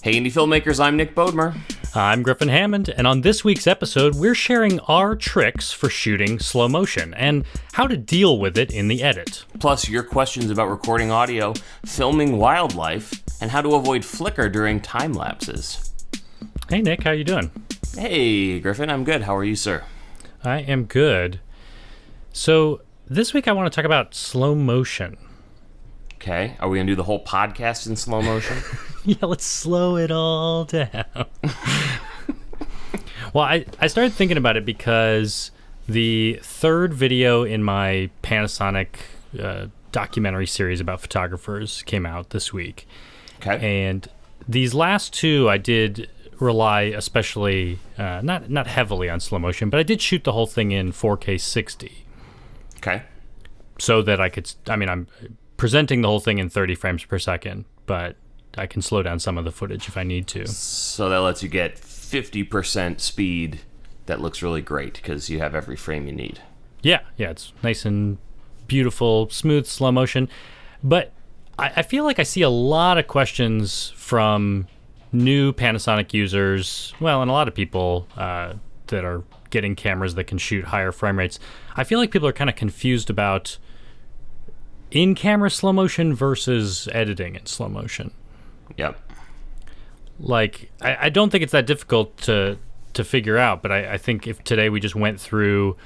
Hey, indie filmmakers, I'm Nick Bodmer. I'm Griffin Hammond, and on this week's episode, we're sharing our tricks for shooting slow motion and how to deal with it in the edit. Plus, your questions about recording audio, filming wildlife, and how to avoid flicker during time lapses. Hey, Nick, how you doing? Hey, Griffin, I'm good. How are you, sir? I am good. So, this week I want to talk about slow motion. Okay, are we going to do the whole podcast in slow motion? Yeah, let's slow it all down. Well, I started thinking about it because the third video in my Panasonic documentary series about photographers came out this week. Okay. And these last two I did rely especially, not heavily on slow motion, but I did shoot the whole thing in 4K 60. Okay. So that I'm presenting the whole thing in 30 frames per second, but I can slow down some of the footage if I need to. So that lets you get 50% speed that looks really great because you have every frame you need. Yeah, it's nice and beautiful, smooth, slow motion. But I feel like I see a lot of questions from new Panasonic users, well, and a lot of people that are getting cameras that can shoot higher frame rates. I feel like people are kind of confused about in-camera slow motion versus editing in slow motion. Yep. Like, I don't think it's that difficult to figure out, but I think if today we just went through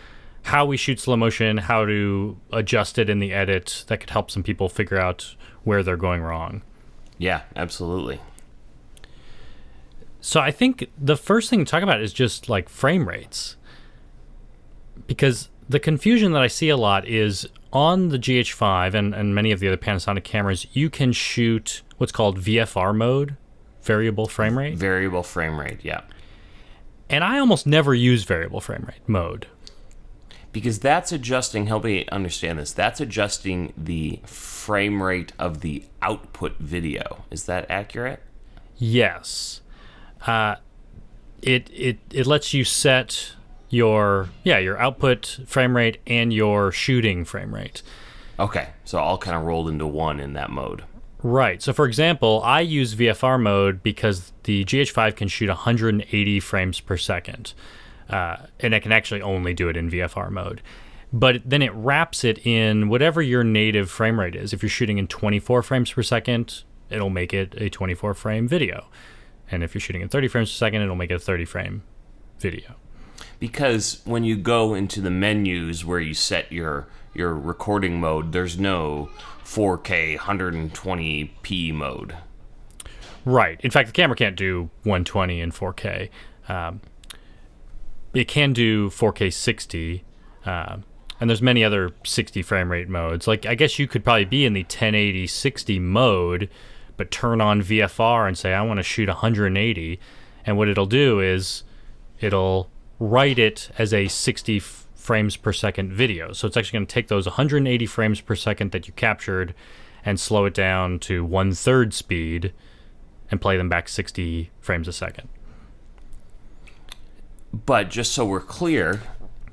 how we shoot slow motion, how to adjust it in the edit, that could help some people figure out where they're going wrong. Yeah, absolutely. So I think the first thing to talk about is just like frame rates. Because the confusion that I see a lot is on the GH5 and many of the other Panasonic cameras, you can shoot what's called VFR mode, variable frame rate. Variable frame rate, yeah. And I almost never use variable frame rate mode. Because that's adjusting, help me understand this, that's adjusting the frame rate of the output video. Is that accurate? Yes. It lets you set your output frame rate and your shooting frame rate. Okay, so all kind of rolled into one in that mode. Right. So, for example, I use VFR mode because the GH5 can shoot 180 frames per second, and it can actually only do it in VFR mode. But then it wraps it in whatever your native frame rate is. If you're shooting in 24 frames per second, it'll make it a 24-frame video. And if you're shooting in 30 frames per second, it'll make it a 30-frame video. Because when you go into the menus where you set your recording mode, there's no 4K 120p mode. Right. In fact, the camera can't do 120 in 4K. It can do 4K 60, and there's many other 60 frame rate modes. Like, I guess you could probably be in the 1080 60 mode, but turn on VFR and say, I want to shoot 180. And what it'll do is it'll write it as a 60 frames per second video. So it's actually going to take those 180 frames per second that you captured and slow it down to 1/3 speed and play them back 60 frames a second. But just so we're clear,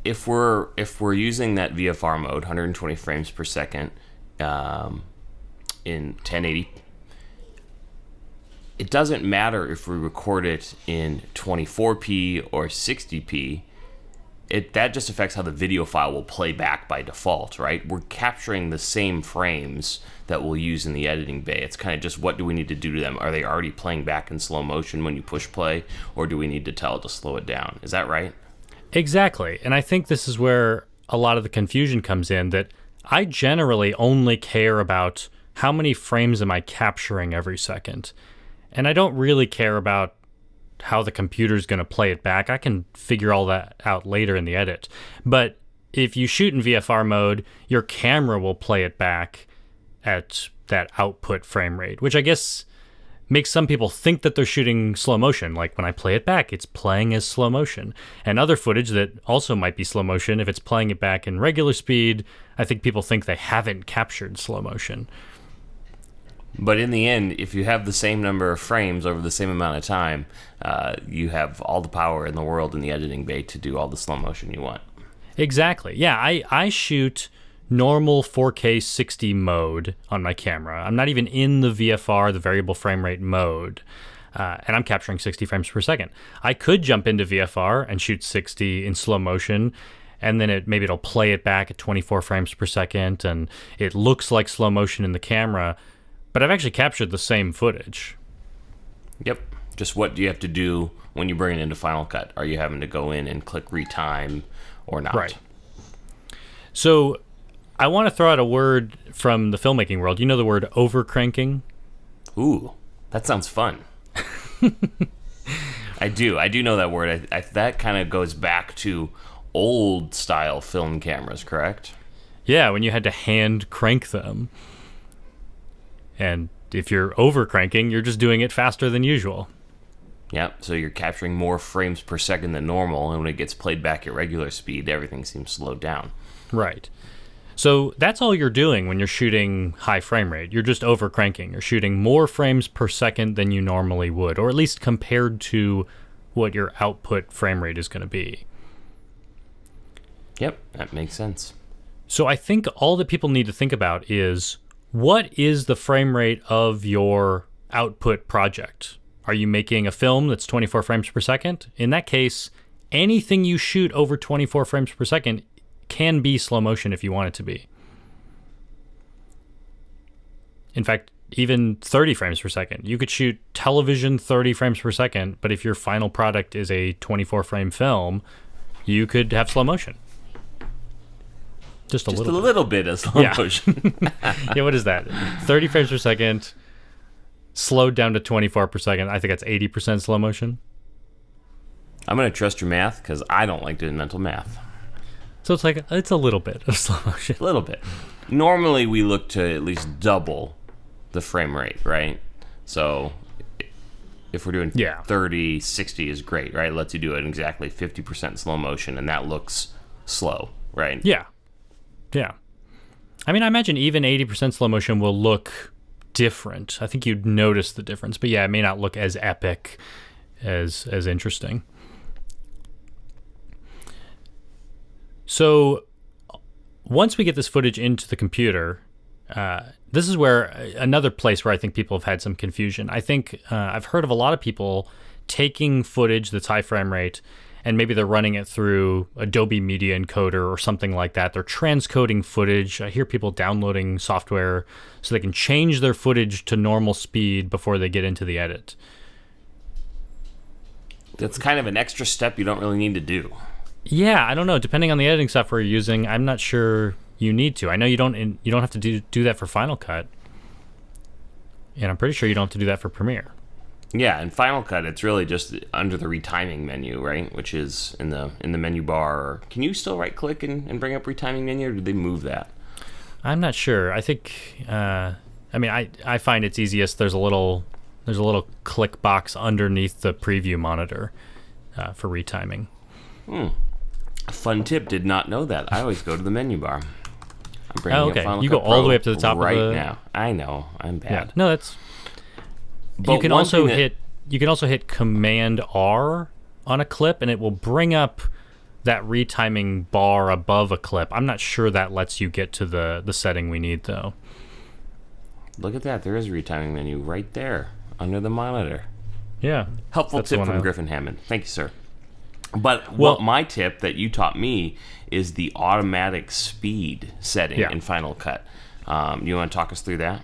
if we're using that VFR mode, 120 frames per second, in 1080, it doesn't matter if we record it in 24p or 60p. That just affects how the video file will play back by default, right? We're capturing the same frames that we'll use in the editing bay. It's kind of just what do we need to do to them? Are they already playing back in slow motion when you push play, or do we need to tell it to slow it down? Is that right? Exactly. And I think this is where a lot of the confusion comes in, that I generally only care about how many frames am I capturing every second. And I don't really care about how the computer's going to play it back. I can figure all that out later in the edit. But if you shoot in VFR mode, your camera will play it back at that output frame rate, which I guess makes some people think that they're shooting slow motion. Like when I play it back, it's playing as slow motion. And other footage that also might be slow motion, if it's playing it back in regular speed, I think people think they haven't captured slow motion. But in the end, if you have the same number of frames over the same amount of time, you have all the power in the world in the editing bay to do all the slow motion you want. Exactly. Yeah, I shoot normal 4K 60 mode on my camera. I'm not even in the VFR, the variable frame rate mode. and I'm capturing 60 frames per second. I could jump into VFR and shoot 60 in slow motion, and then maybe it'll play it back at 24 frames per second, and it looks like slow motion in the camera, but I've actually captured the same footage. Yep. Just what do you have to do when you bring it into Final Cut? Are you having to go in and click retime or not? Right. So I want to throw out a word from the filmmaking world. You know the word overcranking? Ooh, that sounds fun. I do know that word. That kind of goes back to old style film cameras, correct? Yeah, when you had to hand crank them. And if you're over cranking, you're just doing it faster than usual. Yep, so you're capturing more frames per second than normal, and when it gets played back at regular speed, everything seems slowed down. Right. So that's all you're doing when you're shooting high frame rate. You're just over cranking. You're shooting more frames per second than you normally would, or at least compared to what your output frame rate is going to be. Yep, that makes sense. So I think all that people need to think about is, what is the frame rate of your output project? Are you making a film that's 24 frames per second? In that case, anything you shoot over 24 frames per second can be slow motion if you want it to be. In fact, even 30 frames per second. You could shoot television 30 frames per second, but if your final product is a 24 frame film, you could have slow motion. Just a little bit of slow motion. Yeah, what is that? 30 frames per second, slowed down to 24 per second. I think that's 80% slow motion. I'm going to trust your math because I don't like doing mental math. So it's a little bit of slow motion. A little bit. Normally we look to at least double the frame rate, right? So if we're doing 30, 60 is great, right? It lets you do it in exactly 50% slow motion, and that looks slow, right? Yeah. Yeah. I mean, I imagine even 80% slow motion will look different. I think you'd notice the difference. But yeah, it may not look as epic, as interesting. So once we get this footage into the computer, this is where another place where I think people have had some confusion. I think I've heard of a lot of people taking footage that's high frame rate, and maybe they're running it through Adobe Media Encoder or something like that. They're transcoding footage. I hear people downloading software so they can change their footage to normal speed before they get into the edit. That's kind of an extra step you don't really need to do. Yeah, I don't know. Depending on the editing software you're using, I'm not sure you need to. I know you don't have to do that for Final Cut. And I'm pretty sure you don't have to do that for Premiere. Yeah, in Final Cut, it's really just under the retiming menu, right? Which is in the menu bar. Can you still right-click and bring up retiming menu, or did they move that? I'm not sure. I think, I find it's easiest. There's a little click box underneath the preview monitor for retiming. A fun tip. Did not know that. I always go to the menu bar. I'm bringing up Final You Cut go all the way up to the top right of the... now. I know. I'm bad. Yeah. No, that's... But you can also hit Command R on a clip, and it will bring up that retiming bar above a clip. I'm not sure that lets you get to the setting we need, though. Look at that. There is a retiming menu right there under the monitor. Yeah. Helpful tip from Griffin Hammond. Thank you, sir. But my tip that you taught me is the automatic speed setting in Final Cut. You want to talk us through that?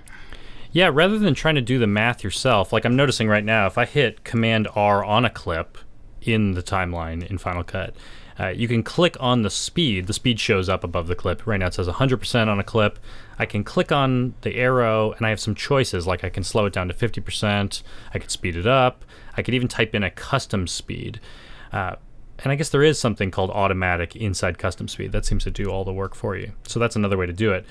Yeah, rather than trying to do the math yourself, like I'm noticing right now, if I hit Command R on a clip in the timeline in Final Cut, you can click on the speed. The speed shows up above the clip. Right now it says 100% on a clip. I can click on the arrow, and I have some choices, like I can slow it down to 50%, I could speed it up, I could even type in a custom speed. And I guess there is something called automatic inside custom speed. That seems to do all the work for you. So that's another way to do it.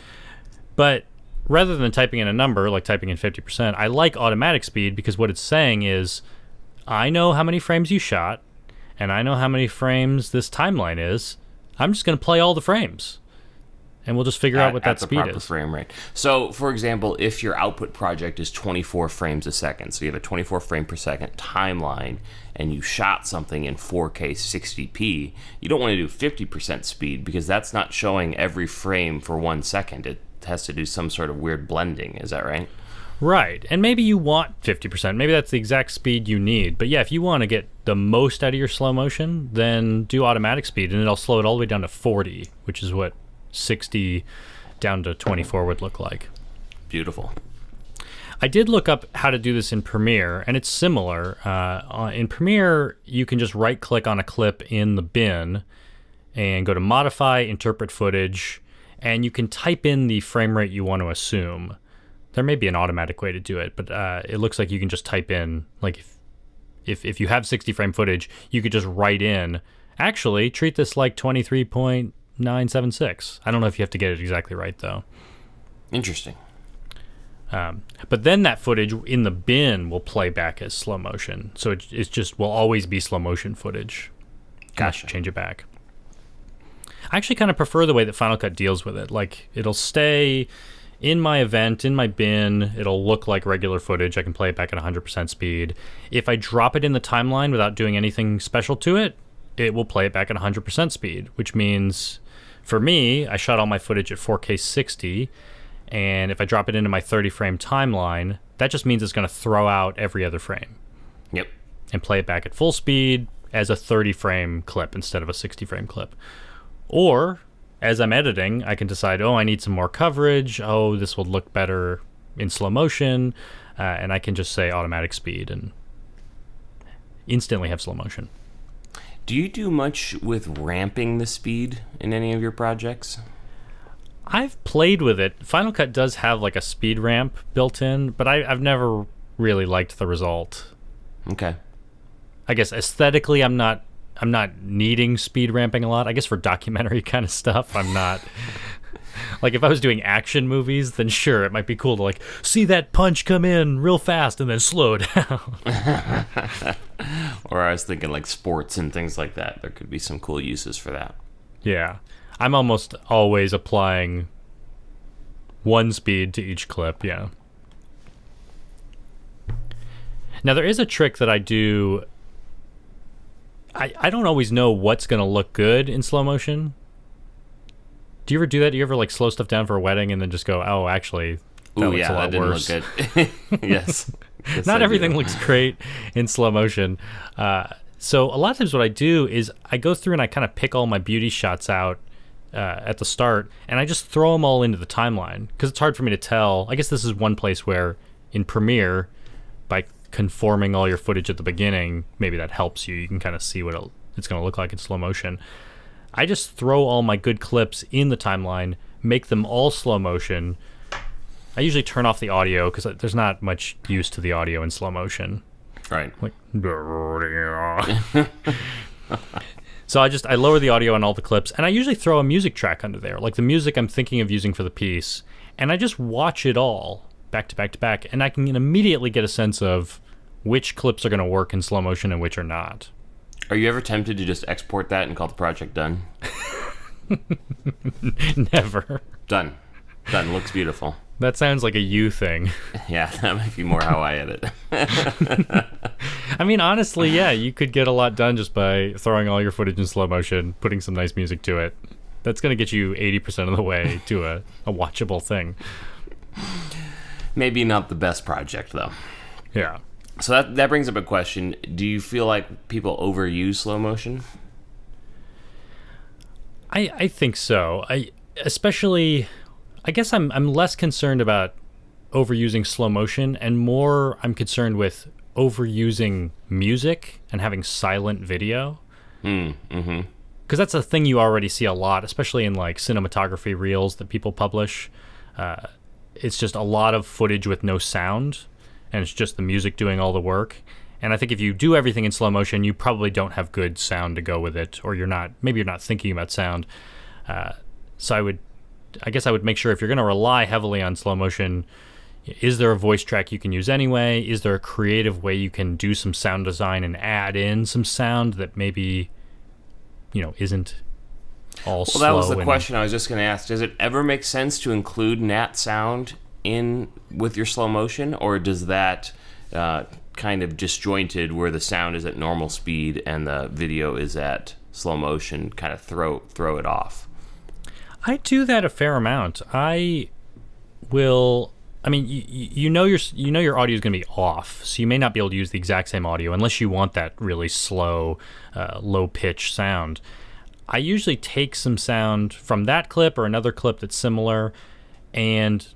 But rather than typing in a number, like typing in 50%, I like automatic speed because what it's saying is, I know how many frames you shot, and I know how many frames this timeline is. I'm just going to play all the frames, and we'll just figure out what that speed is. At the proper frame rate. So, for example, if your output project is 24 frames a second, so you have a 24 frame per second timeline, and you shot something in 4K 60p, you don't want to do 50% speed because that's not showing every frame for 1 second. It has to do some sort of weird blending. Is that right? Right. And maybe you want 50%. Maybe that's the exact speed you need. But yeah, if you want to get the most out of your slow motion, then do automatic speed, and it'll slow it all the way down to 40, which is what 60 down to 24 would look like. Beautiful. I did look up how to do this in Premiere, and it's similar. In Premiere, you can just right-click on a clip in the bin and go to Modify, Interpret Footage, and you can type in the frame rate you want to assume. There may be an automatic way to do it, but it looks like you can just type in, like if you have 60 frame footage, you could just write in, actually, treat this like 23.976. I don't know if you have to get it exactly right, though. Interesting. But then that footage in the bin will play back as slow motion. So it's just will always be slow motion footage. Gotcha. Change it back. I actually kind of prefer the way that Final Cut deals with it. Like, it'll stay in my event, in my bin. It'll look like regular footage. I can play it back at 100% speed. If I drop it in the timeline without doing anything special to it, it will play it back at 100% speed, which means, for me, I shot all my footage at 4K 60, and if I drop it into my 30-frame timeline, that just means it's going to throw out every other frame. Yep. And play it back at full speed as a 30-frame clip instead of a 60-frame clip. Or, as I'm editing, I can decide, I need some more coverage. This will look better in slow motion. And I can just say automatic speed and instantly have slow motion. Do you do much with ramping the speed in any of your projects? I've played with it. Final Cut does have like a speed ramp built in, but I've never really liked the result. Okay. I guess aesthetically, I'm not needing speed ramping a lot. I guess for documentary kind of stuff, I'm not. Like, if I was doing action movies, then sure, it might be cool to like see that punch come in real fast and then slow down. Or I was thinking like sports and things like that. There could be some cool uses for that. Yeah. I'm almost always applying one speed to each clip, yeah. Now, there is a trick that I do. I don't always know what's going to look good in slow motion. Do you ever do that? Do you ever like slow stuff down for a wedding and then just go, actually, that looks a lot worse? That didn't look good. Yes. Not everything looks great in slow motion. So a lot of times what I do is I go through and I kind of pick all my beauty shots out at the start, and I just throw them all into the timeline because it's hard for me to tell. I guess this is one place where in Premiere, by conforming all your footage at the beginning, maybe that helps you. You can kind of see what it's going to look like in slow motion. I just throw all my good clips in the timeline, make them all slow motion. I usually turn off the audio because there's not much use to the audio in slow motion. Right. Like, so I lower the audio on all the clips, and I usually throw a music track under there, like the music I'm thinking of using for the piece, and I just watch it all back to back to back, and I can immediately get a sense of which clips are going to work in slow motion and which are not. Are you ever tempted to just export that and call the project done? Never. Done. Looks beautiful. That sounds like a you thing. Yeah, that might be more how I edit. I mean, honestly, yeah, you could get a lot done just by throwing all your footage in slow motion, putting some nice music to it. That's going to get you 80% of the way to a watchable thing. Maybe not the best project, though. Yeah. So that brings up a question. Do you feel like people overuse slow motion? I think so. I guess I'm less concerned about overusing slow motion, and more I'm concerned with overusing music and having silent video. Mm-hmm. Because that's a thing you already see a lot, especially in like cinematography reels that people publish. It's just a lot of footage with no sound, and it's just the music doing all the work. And I think if you do everything in slow motion, you probably don't have good sound to go with it, or you're not thinking about sound. So I guess I would make sure, if you're going to rely heavily on slow motion, is there a voice track you can use anyway? Is there a creative way you can do some sound design and add in some sound that maybe, isn't all slow? Well, that was the question I was just going to ask. Does it ever make sense to include nat sound in with your slow motion, or does that kind of disjointed where the sound is at normal speed and the video is at slow motion kind of throw it off? I do that a fair amount. I will I mean, you know your audio is going to be off, so you may not be able to use the exact same audio unless you want that really slow, low pitch sound. I usually take some sound from that clip or another clip that's similar, and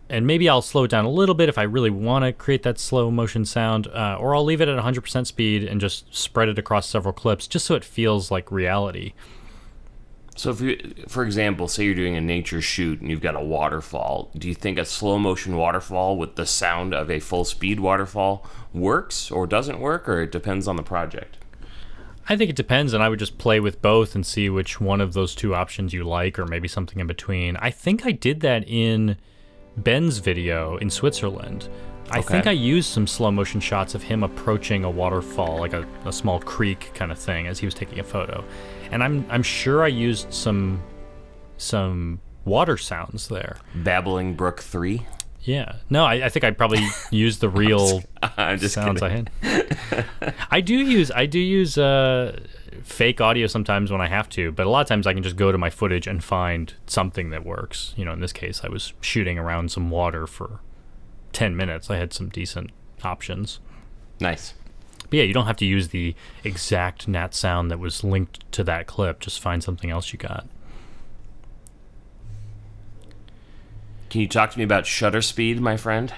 maybe I'll slow it down a little bit if I really want to create that slow motion sound, or I'll leave it at 100% speed and just spread it across several clips just so it feels like reality. So if you, for example, say you're doing a nature shoot and you've got a waterfall, do you think a slow motion waterfall with the sound of a full speed waterfall works or doesn't work, or it depends on the project? I think it depends, and I would just play with both and see which one of those two options you like, or maybe something in between. I think I did that in Ben's video in Switzerland. I think I used some slow motion shots of him approaching a waterfall, like a small creek kind of thing, as he was taking a photo. And I'm sure I used some water sounds there. Babbling Brook 3? Yeah. No, I think I probably used the real I'm just sounds kidding. I had. I do use fake audio sometimes when I have to, but a lot of times I can just go to my footage and find something that works. You know, in this case, I was shooting around some water for 10 minutes. I had some decent options. Nice. But yeah, you don't have to use the exact nat sound that was linked to that clip. Just find something else you got. Can you talk to me about shutter speed, my friend?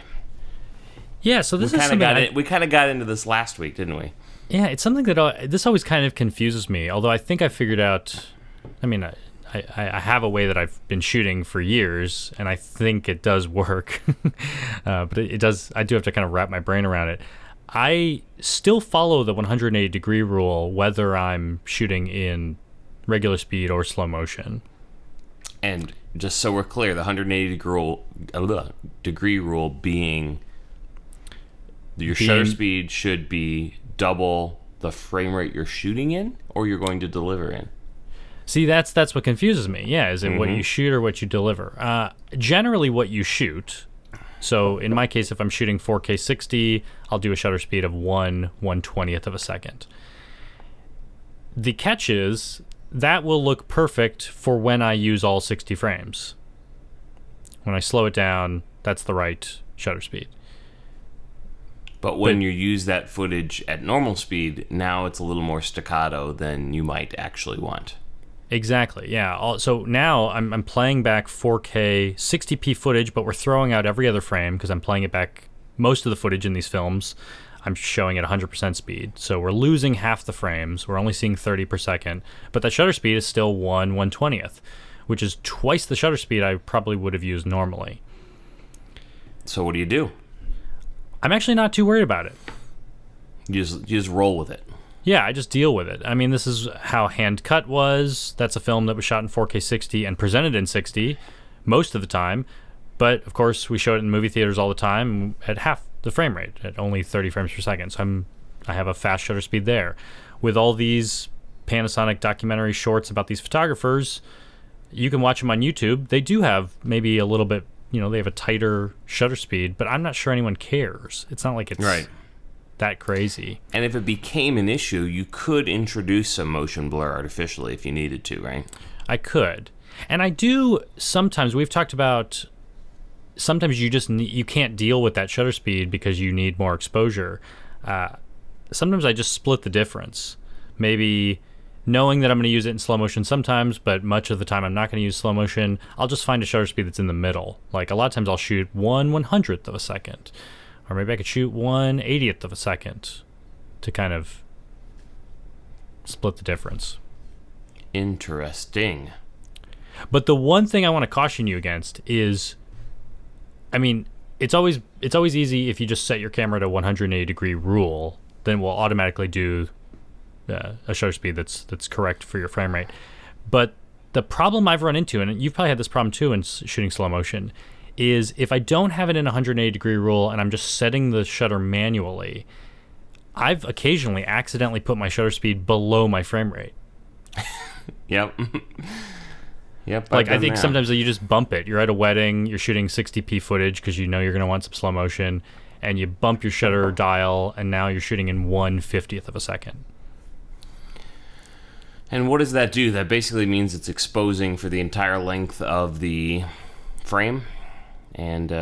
Yeah, so this is something we kind of got into this last week, didn't we? Yeah, it's something that this always kind of confuses me. Although I think I figured out. I mean, I have a way that I've been shooting for years, and I think it does work. But it does. I do have to kind of wrap my brain around it. I still follow the 180-degree rule, whether I'm shooting in regular speed or slow motion. And just so we're clear, the 180-degree rule being your shutter speed should be double the frame rate you're shooting in, or you're going to deliver in. See, that's what confuses me. Yeah, is it what you shoot or what you deliver? Generally, what you shoot. So in my case, if I'm shooting 4K 60, I'll do a shutter speed of 1/120th of a second. The catch is that will look perfect for when I use all 60 frames. When I slow it down, that's the right shutter speed. But when you use that footage at normal speed, now it's a little more staccato than you might actually want. Exactly, yeah. So now I'm playing back 4K 60p footage, but we're throwing out every other frame because I'm playing it back. Most of the footage in these films, I'm showing at 100% speed. So we're losing half the frames. We're only seeing 30 per second. But that shutter speed is still 1/120th, which is twice the shutter speed I probably would have used normally. So what do you do? I'm actually not too worried about it. You just roll with it. Yeah, I just deal with it. I mean, this is how Hand Cut was. That's a film that was shot in 4K 60 and presented in 60 most of the time. But, of course, we show it in movie theaters all the time at half the frame rate, at only 30 frames per second. So I have a fast shutter speed there. With all these Panasonic documentary shorts about these photographers, you can watch them on YouTube. They do have maybe a little bit, they have a tighter shutter speed, but I'm not sure anyone cares. It's not like it's... Right. That crazy. And if it became an issue, you could introduce some motion blur artificially if you needed to, right? I could. And I do sometimes. We've talked about sometimes you can't deal with that shutter speed because you need more exposure. Sometimes I just split the difference. Maybe knowing that I'm going to use it in slow motion sometimes, but much of the time I'm not going to use slow motion. I'll just find a shutter speed that's in the middle. Like a lot of times I'll shoot 1/100th of a second. Or maybe I could shoot 1/80th of a second to kind of split the difference. Interesting. But the one thing I want to caution you against is, I mean, it's always easy if you just set your camera to 180-degree rule, then we'll automatically do a shutter speed that's correct for your frame rate. But the problem I've run into, and you've probably had this problem too in shooting slow motion, is if I don't have it in 180-degree rule and I'm just setting the shutter manually, I've occasionally accidentally put my shutter speed below my frame rate. Yep. Yep. Like I think sometimes you just bump it. You're at a wedding, you're shooting 60p footage because you know you're going to want some slow motion, and you bump your shutter dial, and now you're shooting in 1/50th of a second. And what does that do? That basically means it's exposing for the entire length of the frame. and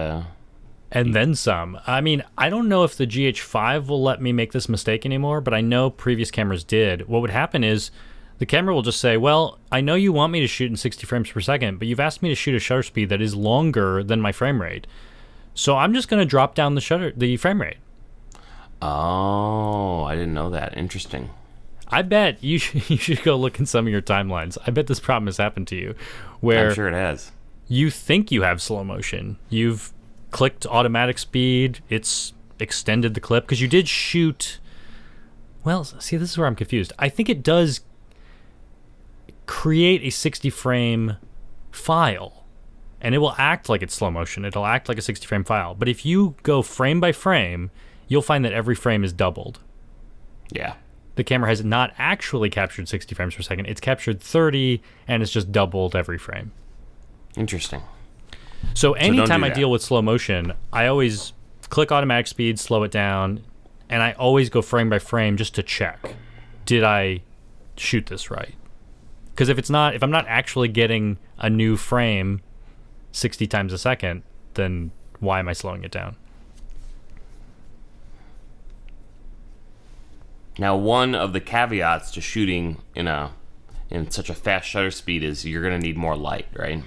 And then some. I mean, I don't know if the GH5 will let me make this mistake anymore, but I know previous cameras did. What would happen is the camera will just say, well, I know you want me to shoot in 60 frames per second, but you've asked me to shoot a shutter speed that is longer than my frame rate. So I'm just going to drop down the frame rate. Oh, I didn't know that. Interesting. I bet you should go look in some of your timelines. I bet this problem has happened to you, where I'm sure it has. you think you have slow motion. You've clicked automatic speed. It's extended the clip because you did shoot. Well, see, this is where I'm confused. I think it does create a 60 frame file, and it will act like it's slow motion. It'll act like a 60 frame file. But if you go frame by frame, you'll find that every frame is doubled. Yeah. The camera has not actually captured 60 frames per second. It's captured 30, and it's just doubled every frame. Interesting. So anytime I that. deal with slow motion, I always click automatic speed, slow it down, and I always go frame by frame just to check. Did I shoot this right? Because if I'm not actually getting a new frame 60 times a second, then why am I slowing it down? Now, one of the caveats to shooting in such a fast shutter speed is you're going to need more light, right?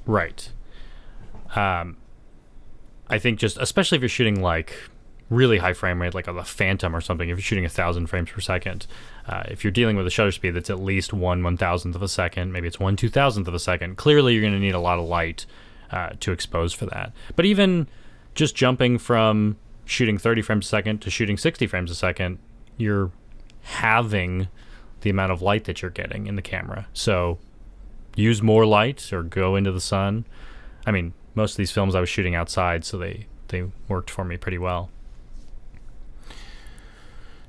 Right. I think just, especially if you're shooting like really high frame rate, like on the Phantom or something, if you're shooting 1,000 frames per second, if you're dealing with a shutter speed that's at least 1/1000th of a second, maybe it's 1/2000th of a second, clearly you're going to need a lot of light to expose for that. But even just jumping from shooting 30 frames a second to shooting 60 frames a second, you're halving the amount of light that you're getting in the camera. So use more light or go into the sun. I mean, most of these films I was shooting outside, so they worked for me pretty well.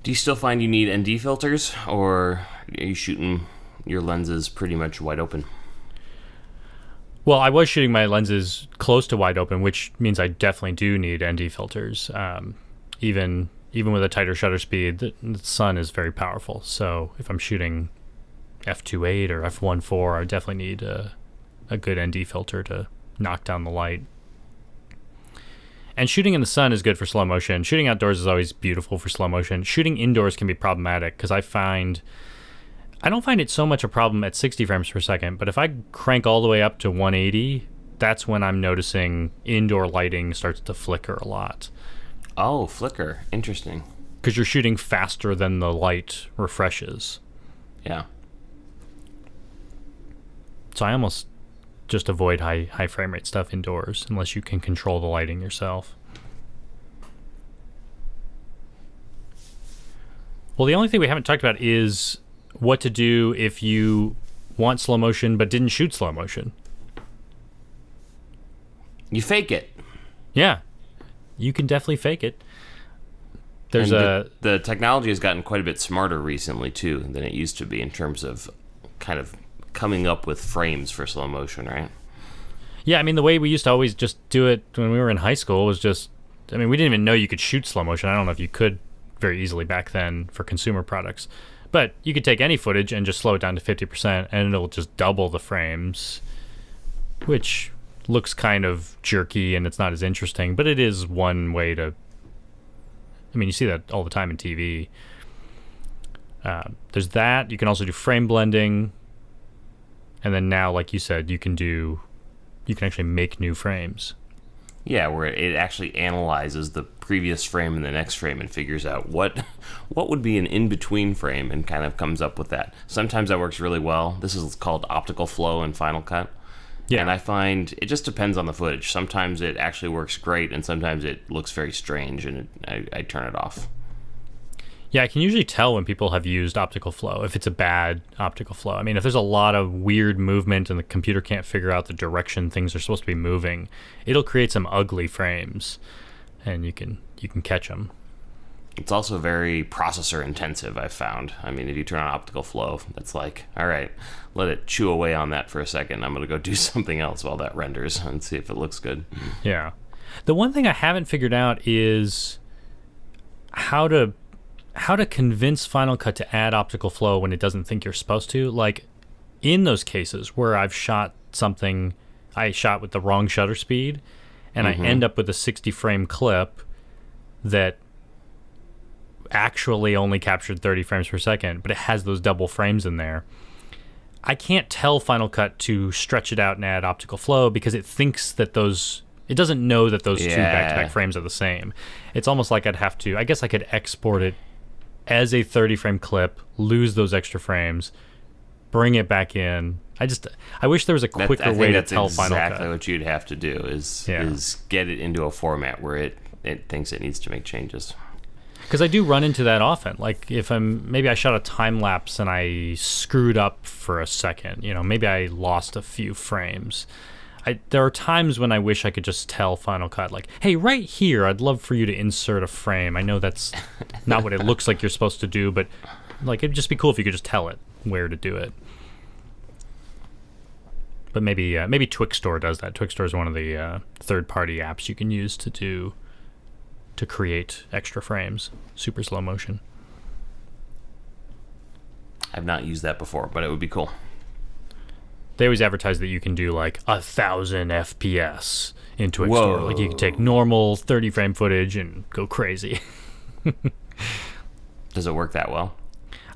Do you still find you need ND filters, or are you shooting your lenses pretty much wide open? Well, I was shooting my lenses close to wide open, which means I definitely do need ND filters. Even with a tighter shutter speed, the sun is very powerful. So if I'm shooting f2.8 or f1.4, I definitely need a good ND filter to knock down the light. And shooting in the sun is good for slow motion. Shooting outdoors is always beautiful for slow motion. Shooting indoors can be problematic because I don't find it so much a problem at 60 frames per second, but if I crank all the way up to 180, that's when I'm noticing indoor lighting starts to flicker a lot. Oh, flicker. Interesting. Because you're shooting faster than the light refreshes. Yeah. So I almost just avoid high frame rate stuff indoors unless you can control the lighting yourself. Well, the only thing we haven't talked about is what to do if you want slow motion but didn't shoot slow motion. You fake it. Yeah. You can definitely fake it. There's the technology has gotten quite a bit smarter recently too than it used to be in terms of kind of coming up with frames for slow motion, right? Yeah, I mean, the way we used to always just do it when we were in high school was just, I mean, we didn't even know you could shoot slow motion. I don't know if you could very easily back then for consumer products. But you could take any footage and just slow it down to 50% and it'll just double the frames, which looks kind of jerky and it's not as interesting, but it is one way to, I mean, you see that all the time in TV. There's that. You can also do frame blending. And then now, like you said, you can actually make new frames. Yeah, where it actually analyzes the previous frame and the next frame and figures out what would be an in-between frame and kind of comes up with that. Sometimes that works really well. This is called optical flow in Final Cut. Yeah. And I find it just depends on the footage. Sometimes it actually works great, and sometimes it looks very strange, and I turn it off. Yeah, I can usually tell when people have used optical flow, if it's a bad optical flow. I mean, if there's a lot of weird movement and the computer can't figure out the direction things are supposed to be moving, it'll create some ugly frames, and you can catch them. It's also very processor intensive, I've found. I mean, if you turn on optical flow, it's like, all right, let it chew away on that for a second. I'm going to go do something else while that renders and see if it looks good. Yeah. The one thing I haven't figured out is how to convince Final Cut to add optical flow when it doesn't think you're supposed to. Like, in those cases where I've shot something I shot with the wrong shutter speed, and I end up with a 60 frame clip that actually only captured 30 frames per second, but it has those double frames in there. I can't tell Final Cut to stretch it out and add optical flow because it thinks that it doesn't know that those two back-to-back frames are the same. It's almost like I guess I could export it as a 30 frame clip, lose those extra frames, bring it back in. I wish there was a quicker way to tell Final Cut. That's exactly what you'd have to do is get it into a format where it thinks it needs to make changes. Because I do run into that often. Like if maybe I shot a time lapse and I screwed up for a second, maybe I lost a few frames. There are times when I wish I could just tell Final Cut, like, hey, right here, I'd love for you to insert a frame. I know that's not what it looks like you're supposed to do, but like it'd just be cool if you could just tell it where to do it. But maybe Twixtor does that. Twixtor is one of the third-party apps you can use to create extra frames, super slow motion. I've not used that before, but it would be cool. They always advertise that you can do like 1,000 FPS in Twixtor. Whoa. Like you can take normal 30 frame footage and go crazy. Does it work that well?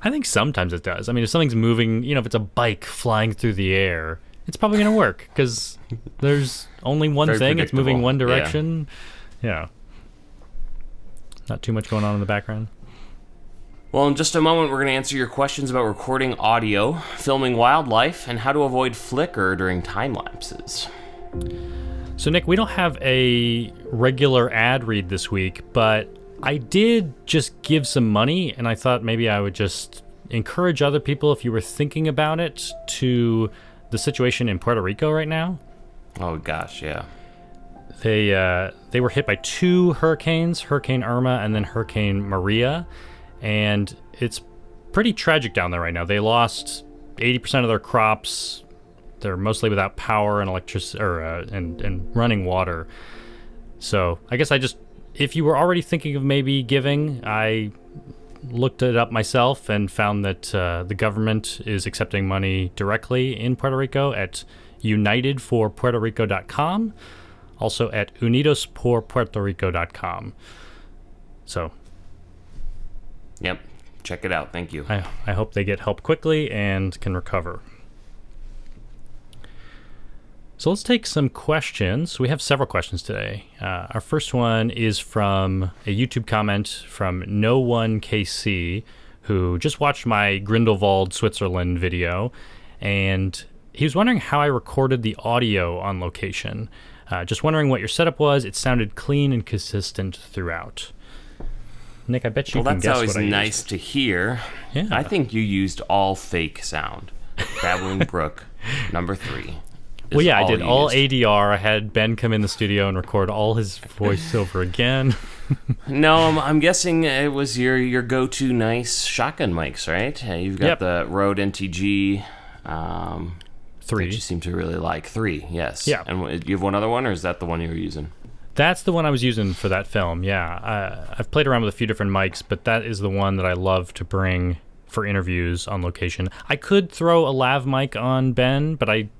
I think sometimes it does. I mean, if something's moving, if it's a bike flying through the air, it's probably going to work because there's only one thing. It's moving one direction. Yeah. Not too much going on in the background. Well, in just a moment, we're going to answer your questions about recording audio, filming wildlife, and how to avoid flicker during time lapses. So, Nick, we don't have a regular ad read this week, but I did just give some money, and I thought maybe I would just encourage other people, if you were thinking about it, to the situation in Puerto Rico right now. Oh, gosh, yeah. They were hit by two hurricanes, Hurricane Irma and then Hurricane Maria, and it's pretty tragic down there right now. They lost 80% of their crops. They're mostly without power and electricity and running water. So I guess if you were already thinking of maybe giving, I looked it up myself and found that the government is accepting money directly in Puerto Rico at unitedforpuertorico.com. Also at unidosporpuertorico.com. So. Yep. Check it out. Thank you. I hope they get help quickly and can recover. So let's take some questions. We have several questions today. Our first one is from a YouTube comment from No1KC, who just watched my Grindelwald, Switzerland video, and he was wondering how I recorded the audio on location. Just wondering what your setup was. It sounded clean and consistent throughout. Nick, I bet you can guess what I used. That's always nice to hear. Yeah. I think you used all fake sound. Babbling Brook, number 3. Well, yeah, I did all ADR. I had Ben come in the studio and record all his voiceover again. No, I'm guessing it was your go-to nice shotgun mics, right? You've got the Rode NTG 3. that you seem to really like. 3, yes. Yeah. And you have one other one, or is that the one you were using? That's the one I was using for that film, yeah. I've played around with a few different mics, but that is the one that I love to bring for interviews on location. I could throw a lav mic on Ben, but I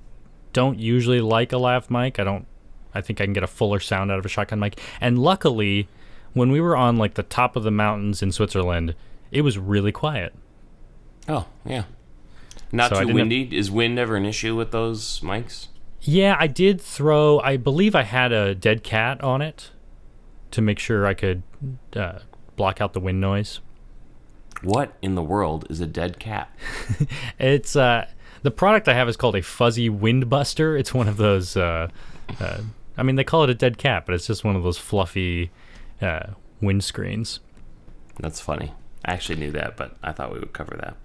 don't usually like a lav mic. I think I can get a fuller sound out of a shotgun mic. And luckily, when we were on like the top of the mountains in Switzerland, it was really quiet. Oh, yeah. Not too windy? Is wind ever an issue with those mics? Yeah, I believe I had a dead cat on it to make sure I could block out the wind noise. What in the world is a dead cat? It's the product I have is called a fuzzy wind buster. It's one of those they call it a dead cat, but it's just one of those fluffy windscreens. That's funny. I actually knew that, but I thought we would cover that.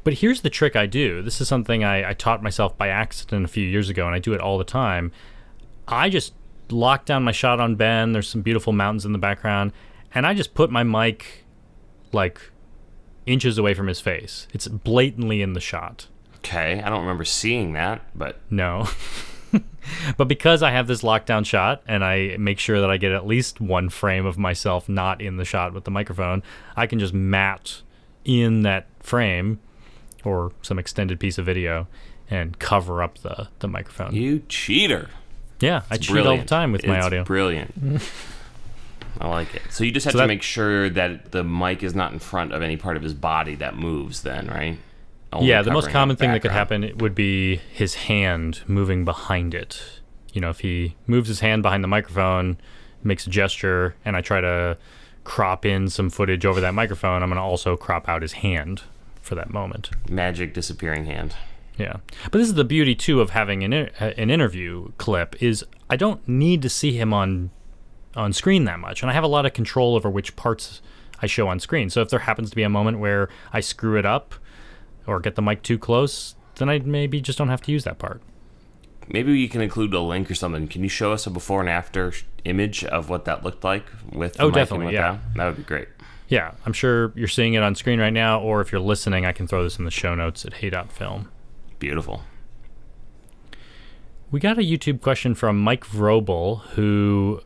But here's the trick I do. This is something I taught myself by accident a few years ago, and I do it all the time. I just lock down my shot on Ben. There's some beautiful mountains in the background, and I just put my mic like inches away from his face. It's blatantly in the shot. Okay, I don't remember seeing that, but... No. But because I have this lockdown shot, and I make sure that I get at least one frame of myself not in the shot with the microphone, I can just mat in that frame or some extended piece of video and cover up the microphone. You cheater. Yeah, I cheat all the time with my audio. It's brilliant. I like it. So you just have to make sure that the mic is not in front of any part of his body that moves then, right? Only Yeah, the most covering common the thing that could background. happen would be his hand moving behind it. You know, if he moves his hand behind the microphone, makes a gesture, and I try to crop in some footage over that microphone, I'm going to also crop out his hand for that moment. Magic disappearing hand. Yeah. But this is the beauty, too, of having an interview clip is I don't need to see him on screen that much. And I have a lot of control over which parts I show on screen. So if there happens to be a moment where I screw it up or get the mic too close, then I maybe just don't have to use that part. Maybe you can include a link or something. Can you show us a before and after image of what that looked like with the mic definitely, and without? That would be great. Yeah, I'm sure you're seeing it on screen right now, or if you're listening, I can throw this in the show notes at Hey.film. Beautiful. We got a YouTube question from Mike Vrobel, who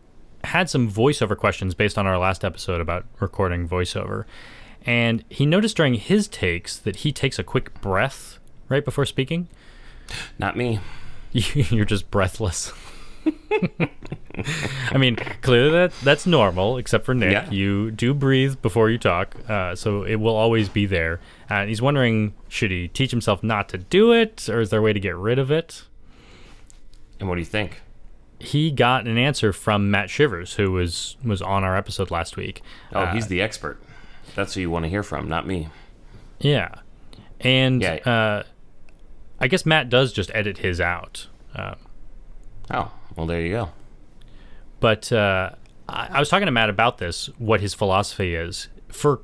had some voiceover questions based on our last episode about recording voiceover. And he noticed during his takes that he takes a quick breath right before speaking. Not me. You're just breathless. I mean, clearly that's normal, except for Nick. Yeah. You do breathe before you talk, so it will always be there. And he's wondering, should he teach himself not to do it, or is there a way to get rid of it? And what do you think? He got an answer from Matt Shivers, who was on our episode last week. Oh, he's the expert. That's who you want to hear from, not me. Yeah. And Yeah. I guess Matt does just edit his out. Oh, well, there you go. But I was talking to Matt about this, what his philosophy is. For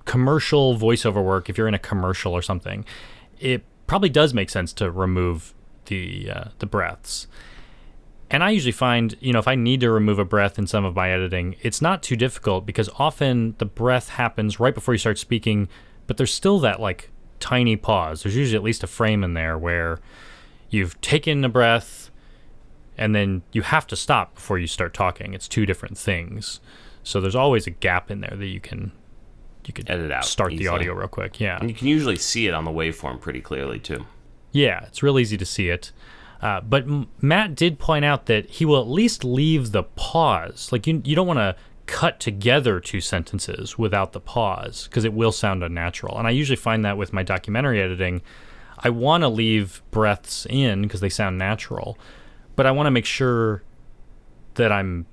commercial voiceover work, if you're in a commercial or something, it probably does make sense to remove the breaths. And I usually find, if I need to remove a breath in some of my editing, it's not too difficult because often the breath happens right before you start speaking, but there's still that like tiny pause. There's usually at least a frame in there where you've taken a breath and then you have to stop before you start talking. It's two different things. So there's always a gap in there that you could Edit out start easily. the audio real quick. Yeah. And you can usually see it on the waveform pretty clearly, too. Yeah, it's real easy to see it. But Matt did point out that he will at least leave the pause. Like, you don't want to cut together two sentences without the pause because it will sound unnatural. And I usually find that with my documentary editing. I want to leave breaths in because they sound natural, but I want to make sure that I'm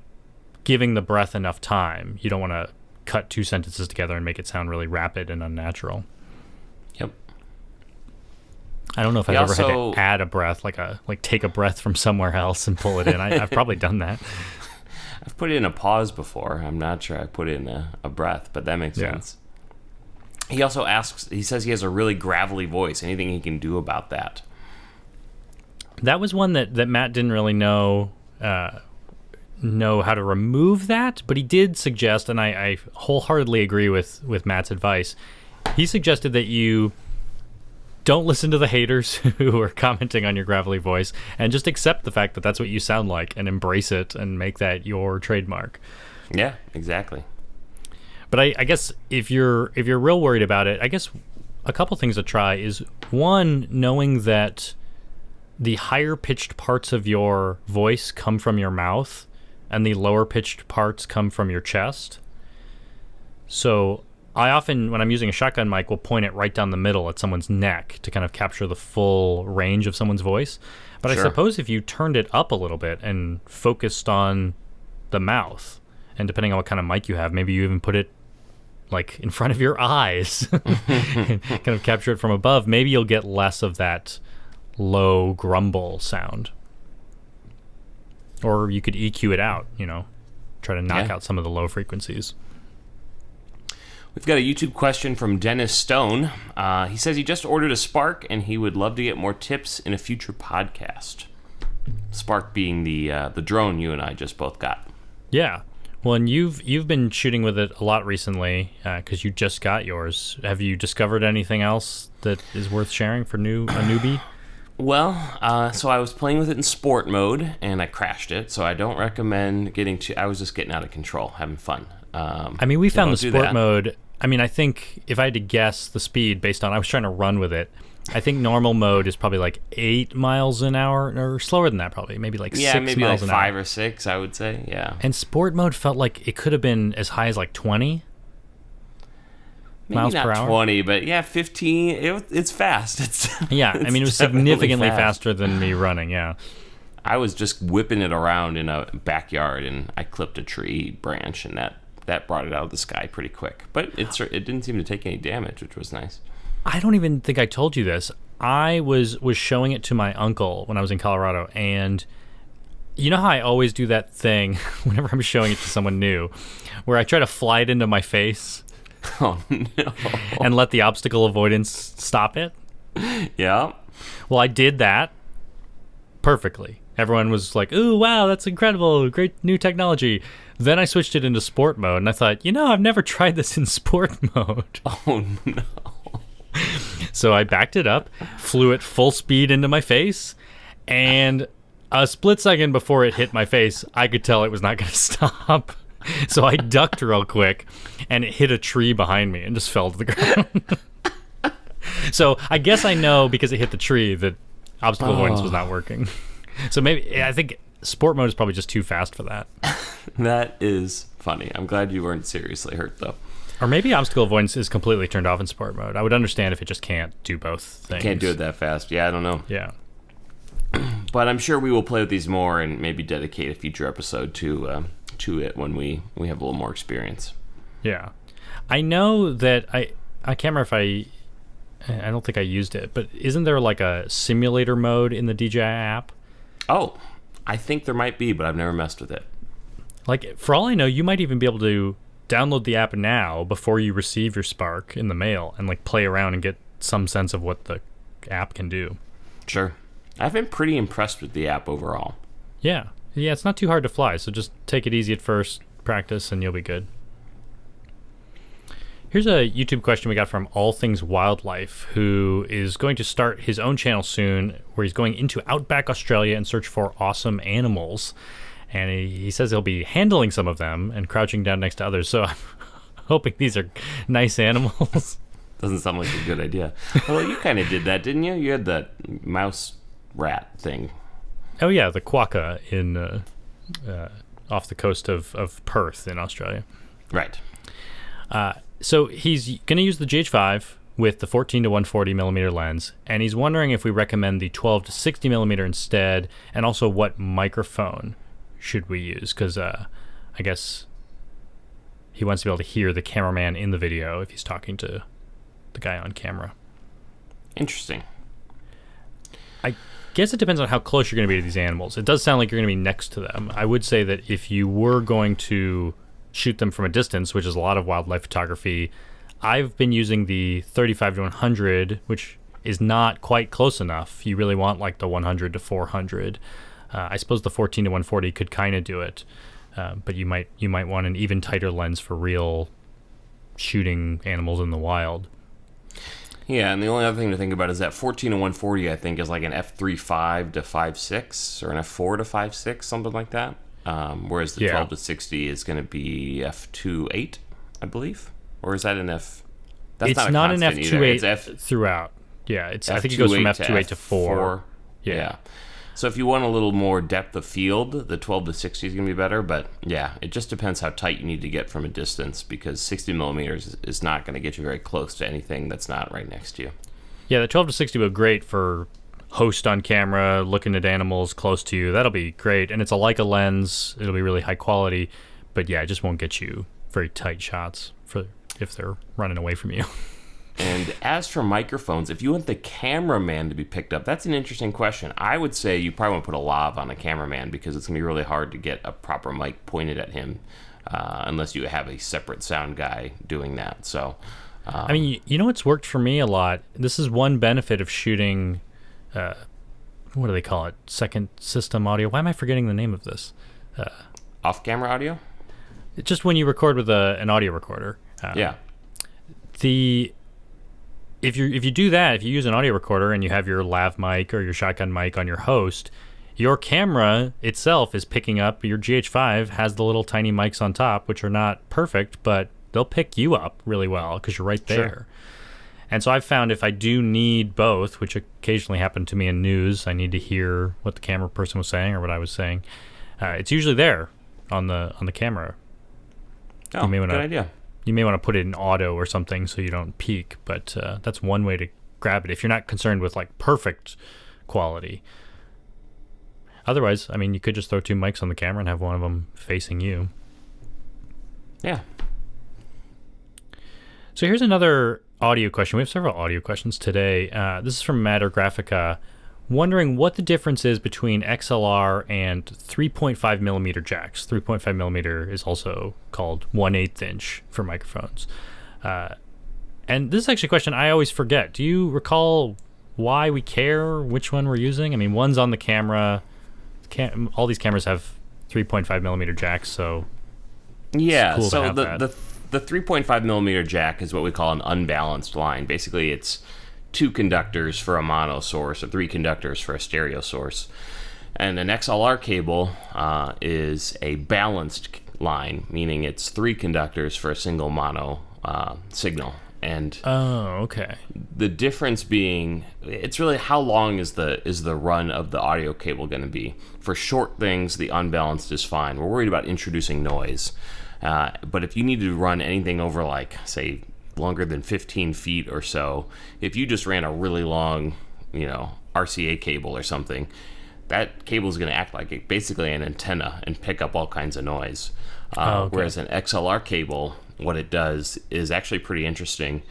giving the breath enough time. You don't want to cut two sentences together and make it sound really rapid and unnatural. Yep. I don't know if I've ever had to add a breath, like take a breath from somewhere else and pull it in. I've probably done that. I've put in a pause before. I'm not sure I put in a breath, but that makes sense. He also says he has a really gravelly voice. Anything he can do about that? That was one that Matt didn't really know how to remove that, but he did suggest, and I wholeheartedly agree with Matt's advice. He suggested that you don't listen to the haters who are commenting on your gravelly voice and just accept the fact that that's what you sound like and embrace it and make that your trademark. Yeah, exactly. But I guess if you're real worried about it, I guess a couple things to try is, one, knowing that the higher pitched parts of your voice come from your mouth and the lower pitched parts come from your chest. So I often, when I'm using a shotgun mic, will point it right down the middle at someone's neck to kind of capture the full range of someone's voice. But Sure. I suppose if you turned it up a little bit and focused on the mouth, and depending on what kind of mic you have, maybe you even put it like in front of your eyes and kind of capture it from above, maybe you'll get less of that low grumble sound. Or you could EQ it out, try to knock out some of the low frequencies. We've got a YouTube question from Dennis Stone. He says he just ordered a Spark and he would love to get more tips in a future podcast. Spark being the drone you and I just both got. Yeah. Well, and you've been shooting with it a lot recently because you just got yours. Have you discovered anything else that is worth sharing for a newbie? Well, so I was playing with it in sport mode and I crashed it. So I don't recommend I was just getting out of control, having fun. We found the don't do sport that. mode. I think if I had to guess the speed based on, I was trying to run with it, I think normal mode is probably like 8 miles an hour, or slower than that probably, maybe like 6 maybe miles like an hour. 5 or 6, I would say. Yeah. And sport mode felt like it could have been as high as like 20 Maybe miles not per hour. 20, but yeah, 15. It's fast. Yeah, I mean, it was significantly faster than me running, yeah. I was just whipping it around in a backyard, and I clipped a tree branch, and that brought it out of the sky pretty quick. But it didn't seem to take any damage, which was nice. I don't even think I told you this. I was showing it to my uncle when I was in Colorado, and you know how I always do that thing whenever I'm showing it to someone new, where I try to fly it into my face Oh, no. and let the obstacle avoidance stop it? Yeah. Well, I did that perfectly. Everyone was like, ooh, wow, that's incredible, great new technology. Then I switched it into sport mode, and I thought, I've never tried this in sport mode. Oh, no. So I backed it up, flew it full speed into my face, and a split second before it hit my face, I could tell it was not going to stop. So I ducked real quick, and it hit a tree behind me and just fell to the ground. So I guess I know, because it hit the tree, that obstacle avoidance was not working. So maybe, I think sport mode is probably just too fast for that. That is funny. I'm glad you weren't seriously hurt, though. Or maybe obstacle avoidance is completely turned off in sport mode. I would understand if it just can't do both things. Can't do it that fast. Yeah, I don't know. Yeah. But I'm sure we will play with these more and maybe dedicate a future episode to it when we have a little more experience. Yeah. I know that I can't remember if I don't think I used it, but isn't there like a simulator mode in the DJI app? Oh, I think there might be, but I've never messed with it. Like, for all I know, you might even be able to download the app now before you receive your Spark in the mail and like play around and get some sense of what the app can do. Sure. I've been pretty impressed with the app overall. Yeah, it's not too hard to fly, so just take it easy at first, practice, and you'll be good. Here's a YouTube question we got from All Things Wildlife, who is going to start his own channel soon, where he's going into outback Australia and search for awesome animals. And he says he'll be handling some of them and crouching down next to others. So I'm hoping these are nice animals. Doesn't sound like a good idea. Well, you kind of did that, didn't you? You had that mouse rat thing. Oh, yeah, the quokka in off the coast of Perth in Australia. Right. So he's going to use the GH5 with the 14 to 140 millimeter lens, and he's wondering if we recommend the 12 to 60 millimeter instead, and also what microphone should we use, because I guess he wants to be able to hear the cameraman in the video if he's talking to the guy on camera. Interesting. I guess it depends on how close you're going to be to these animals. It does sound like you're going to be next to them. I would say that if you were going to shoot them from a distance, which is a lot of wildlife photography, I've been using the 35 to 100, which is not quite close enough. You really want like the 100 to 400. I suppose the 14 to 140 could kind of do it, but you might want an even tighter lens for real shooting animals in the wild. Yeah, and the only other thing to think about is that 14 to 140, I think, is like an f3.5 to 5.6 or an f4 to 5.6, something like that. Whereas the 12 to 60 is going to be f2.8, I believe. Or is that an f? That's it's not an f2.8 it's f throughout. Yeah, I think it goes from f2.8 to 4. Yeah. So if you want a little more depth of field, the 12 to 60 is going to be better. But yeah, it just depends how tight you need to get from a distance, because 60 millimeters is not going to get you very close to anything that's not right next to you. Yeah, the 12 to 60 would be great for host on camera, looking at animals close to you. That'll be great. And it's a Leica lens. It'll be really high quality. But yeah, it just won't get you very tight shots for if they're running away from you. And as for microphones, if you want the cameraman to be picked up, that's an interesting question. I would say you probably want to put a lav on a cameraman, because it's going to be really hard to get a proper mic pointed at him unless you have a separate sound guy doing that. So, I mean, you know what's worked for me a lot? This is one benefit of shooting, what do they call it? Second system audio. Why am I forgetting the name of this? Off-camera audio? Just when you record with an audio recorder. Yeah. If you do that, if you use an audio recorder and you have your lav mic or your shotgun mic on your host, your camera itself is picking up. Your GH5 has the little tiny mics on top, which are not perfect, but they'll pick you up really well because you're right there. Sure. And so I've found if I do need both, which occasionally happen to me in news, I need to hear what the camera person was saying or what I was saying. It's usually there on the camera. Oh, good idea. You may want to put it in auto or something so you don't peak, but that's one way to grab it if you're not concerned with like perfect quality. Otherwise, I mean, you could just throw 2 mics on the camera and have one of them facing you. Yeah. So here's another audio question. We have several audio questions today. This is from Matter Graphica, wondering what the difference is between XLR and 3.5 millimeter jacks. 3.5 millimeter is also called 1/8 inch for microphones. And this is actually a question I always forget. Do you recall why we care which one we're using? I mean, one's on the camera. All these cameras have 3.5 millimeter jacks, so yeah. It's cool So to have the 3.5 millimeter jack is what we call an unbalanced line. Basically, it's 2 conductors for a mono source or 3 conductors for a stereo source. And an XLR cable is a balanced line, meaning it's 3 conductors for a single mono signal. And okay. The difference being, it's really how long is the run of the audio cable going to be. For short things, the unbalanced is fine. We're worried about introducing noise. But if you need to run anything over, like, say, longer than 15 feet or so, if you just ran a really long, RCA cable or something, that cable is going to act like basically an antenna and pick up all kinds of noise. Okay. Whereas an XLR cable, what it does is actually pretty interesting.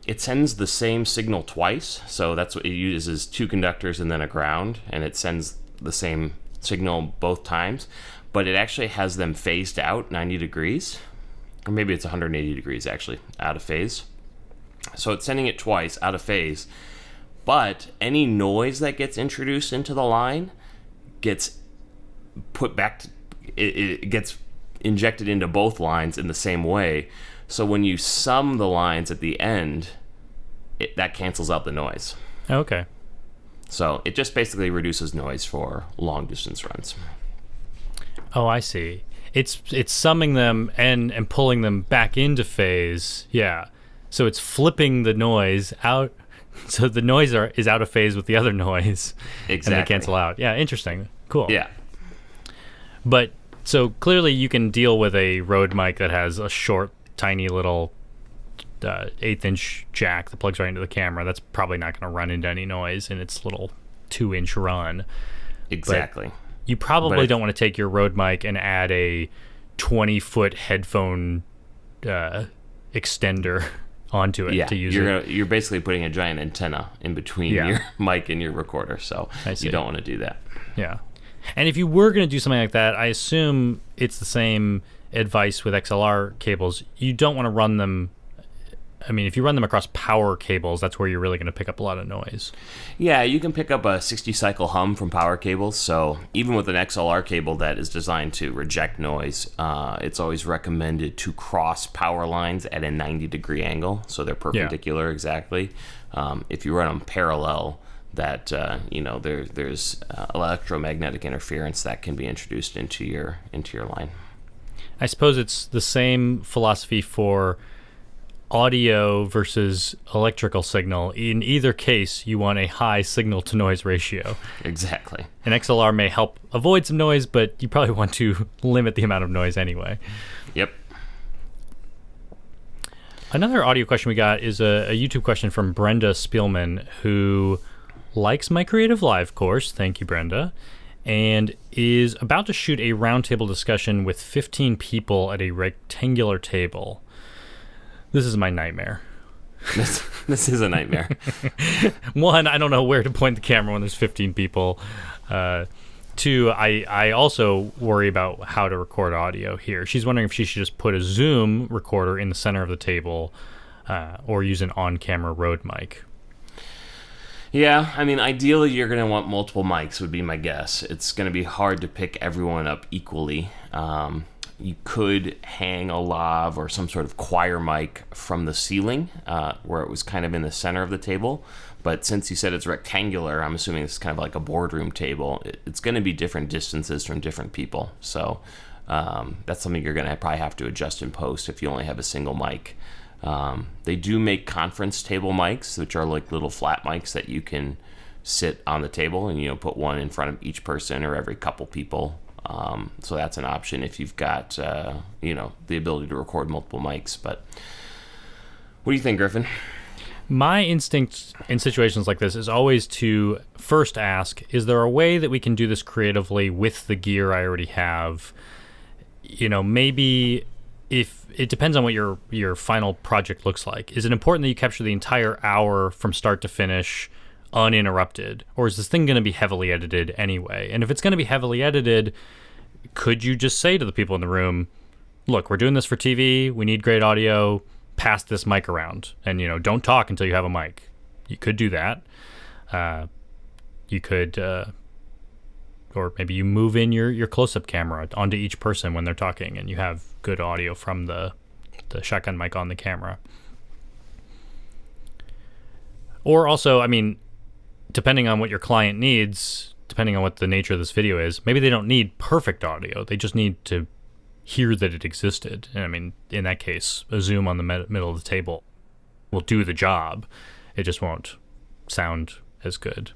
It sends the same signal twice, so that's what it uses, 2 conductors and then a ground, and it sends the same signal both times, but it actually has them phased out 90 degrees, or maybe it's 180 degrees actually, out of phase. So it's sending it twice out of phase, but any noise that gets introduced into the line gets put back to, it gets injected into both lines in the same way. So when you sum the lines at the end, that cancels out the noise. Okay. So it just basically reduces noise for long distance runs. Oh, I see. It's summing them and pulling them back into phase. Yeah. So it's flipping the noise out. So the noise is out of phase with the other noise. Exactly. And they cancel out. Yeah, interesting. Cool. Yeah. But so clearly you can deal with a Rode mic that has a short, tiny little 1/8 inch jack that plugs right into the camera. That's probably not going to run into any noise in its little 2-inch run. Exactly. But you probably don't want to take your Rode mic and add a 20-foot headphone extender onto it to use it. You're basically putting a giant antenna in between your mic and your recorder, so you don't want to do that. Yeah. And if you were going to do something like that, I assume it's the same advice with XLR cables. You don't want to run them. I mean, if you run them across power cables, that's where you're really going to pick up a lot of noise. Yeah, you can pick up a 60-cycle hum from power cables. So even with an XLR cable that is designed to reject noise, it's always recommended to cross power lines at a 90-degree angle, so they're perpendicular exactly. If you run them parallel, that there's electromagnetic interference that can be introduced into your line. I suppose it's the same philosophy for audio versus electrical signal. In either case, you want a high signal to noise ratio. Exactly. An XLR may help avoid some noise, but you probably want to limit the amount of noise anyway. Yep. Another audio question we got is a YouTube question from Brenda Spielman, who likes my Creative Live course. Thank you, Brenda. And is about to shoot a roundtable discussion with 15 people at a rectangular table. This is my nightmare. This is a nightmare. One, I don't know where to point the camera when there's 15 people. Two, I also worry about how to record audio here. She's wondering if she should just put a Zoom recorder in the center of the table or use an on-camera Rode mic. Yeah, I mean, ideally you're going to want multiple mics would be my guess. It's going to be hard to pick everyone up equally. You could hang a lav or some sort of choir mic from the ceiling where it was kind of in the center of the table. But since you said it's rectangular, I'm assuming it's kind of like a boardroom table. It's going to be different distances from different people. So that's something you're going to probably have to adjust in post if you only have a single mic. They do make conference table mics, which are like little flat mics that you can sit on the table and, put one in front of each person or every couple people. So that's an option if you've got, the ability to record multiple mics. But what do you think, Griffin? My instinct in situations like this is always to first ask, is there a way that we can do this creatively with the gear I already have? Maybe if it depends on what your final project looks like. Is it important that you capture the entire hour from start to finish uninterrupted? Or is this thing going to be heavily edited anyway? And if it's going to be heavily edited, could you just say to the people in the room, look, we're doing this for TV. We need great audio. Pass this mic around and don't talk until you have a mic. You could do that. You could or maybe you move in your close-up camera onto each person when they're talking and you have good audio from the shotgun mic on the camera. Or also, depending on what your client needs, depending on what the nature of this video is, maybe they don't need perfect audio. They just need to hear that it existed. And in that case, a zoom on the middle of the table will do the job. It just won't sound as good.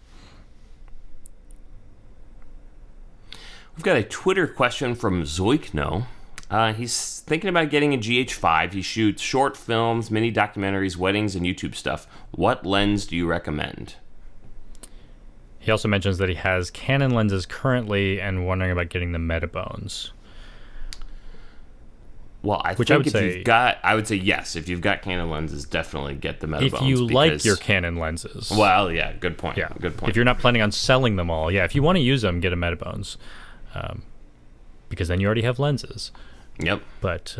We've got a Twitter question from Zoikno. He's thinking about getting a GH5. He shoots short films, mini documentaries, weddings, and YouTube stuff. What lens do you recommend? He also mentions that he has Canon lenses currently and wondering about getting the Metabones. Well, I would say yes. If you've got Canon lenses, definitely get the Metabones. If you like your Canon lenses. Well, yeah, good point. Yeah. Good point. If you're not planning on selling them all, if you want to use them, get a Metabones. Because then you already have lenses. Yep. But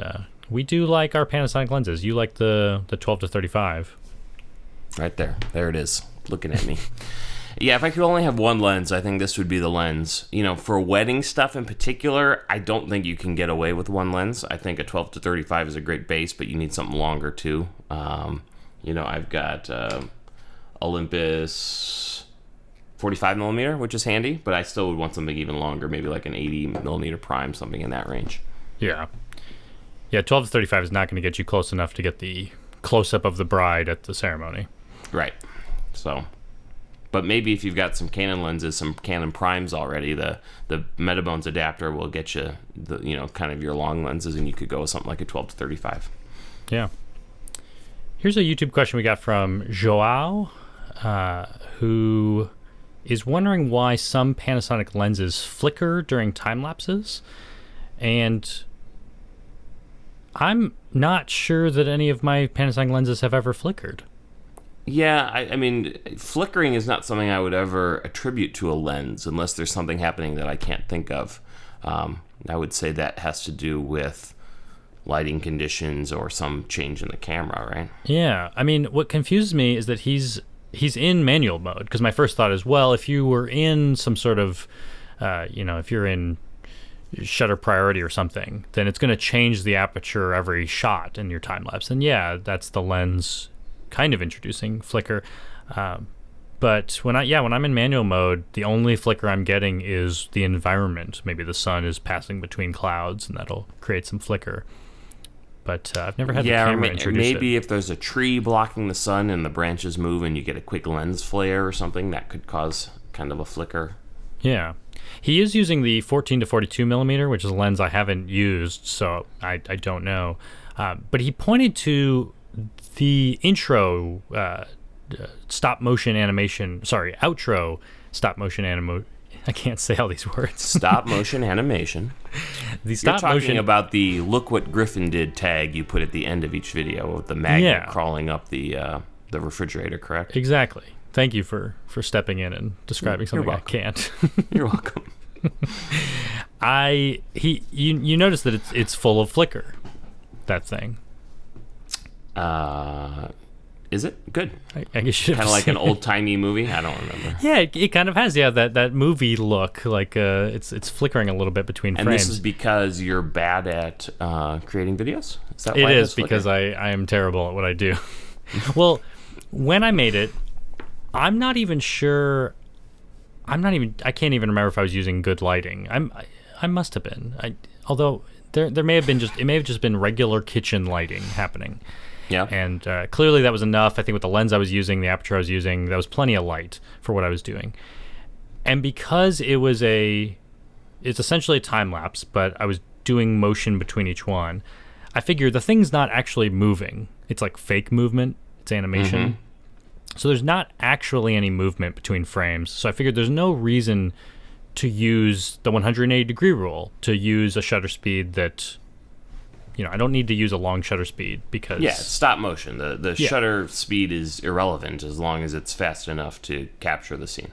we do like our Panasonic lenses. You like the 12 to 35. Right there. There it is. Looking at me. Yeah, if I could only have one lens, I think this would be the lens. For wedding stuff in particular, I don't think you can get away with one lens. I think a 12 to 35 is a great base, but you need something longer too. I've got Olympus 45 millimeter, which is handy, but I still would want something even longer, maybe like an 80 millimeter prime, something in that range. Yeah. Yeah, 12 to 35 is not going to get you close enough to get the close-up of the bride at the ceremony. Right. So... But maybe if you've got some Canon lenses, some Canon primes already, the Metabones adapter will get you kind of your long lenses, and you could go with something like a 12 to 35. Yeah. Here's a YouTube question we got from Joao, who is wondering why some Panasonic lenses flicker during time lapses, and I'm not sure that any of my Panasonic lenses have ever flickered. Yeah, flickering is not something I would ever attribute to a lens unless there's something happening that I can't think of. I would say that has to do with lighting conditions or some change in the camera, right? Yeah, what confuses me is that he's in manual mode, because my first thought is, well, if you were in some sort of, if you're in shutter priority or something, then it's going to change the aperture every shot in your time lapse. And yeah, that's the lens kind of introducing flicker, but when I'm in manual mode, the only flicker I'm getting is the environment. Maybe the sun is passing between clouds, and that'll create some flicker. But I've never had the camera introduce it. Maybe if there's a tree blocking the sun and the branches move, and you get a quick lens flare or something, that could cause kind of a flicker. Yeah, he is using the 14 to 42 millimeter, which is a lens I haven't used, so I don't know. But he pointed to the intro outro stop motion animation. I can't say all these words. Stop motion animation. The stop You're talking motion about the "Look what Griffin did" tag you put at the end of each video with the magnet crawling up the refrigerator, correct? Exactly. Thank you for stepping in and describing something I can't. You're welcome. You notice that it's full of flicker, that thing. Is it good? I guess you kind of like an old timey movie. I don't remember. Yeah, it kind of has that movie look. Like it's flickering a little bit between frames. And this is because you're bad at creating videos. Is that why it is? Because I am terrible at what I do. Well, when I made it, I'm not even sure. I can't even remember if I was using good lighting. I must have been. Although there may have been just been regular kitchen lighting happening. Yeah. And clearly that was enough. I think with the lens I was using, the aperture I was using, that was plenty of light for what I was doing. And because it's essentially a time lapse, but I was doing motion between each one, I figured the thing's not actually moving. It's like fake movement. It's animation. So there's not actually any movement between frames. So I figured there's no reason to use the 180 degree rule, to use a shutter speed that, I don't need to use a long shutter speed because... Yeah, stop motion. The shutter speed is irrelevant as long as it's fast enough to capture the scene.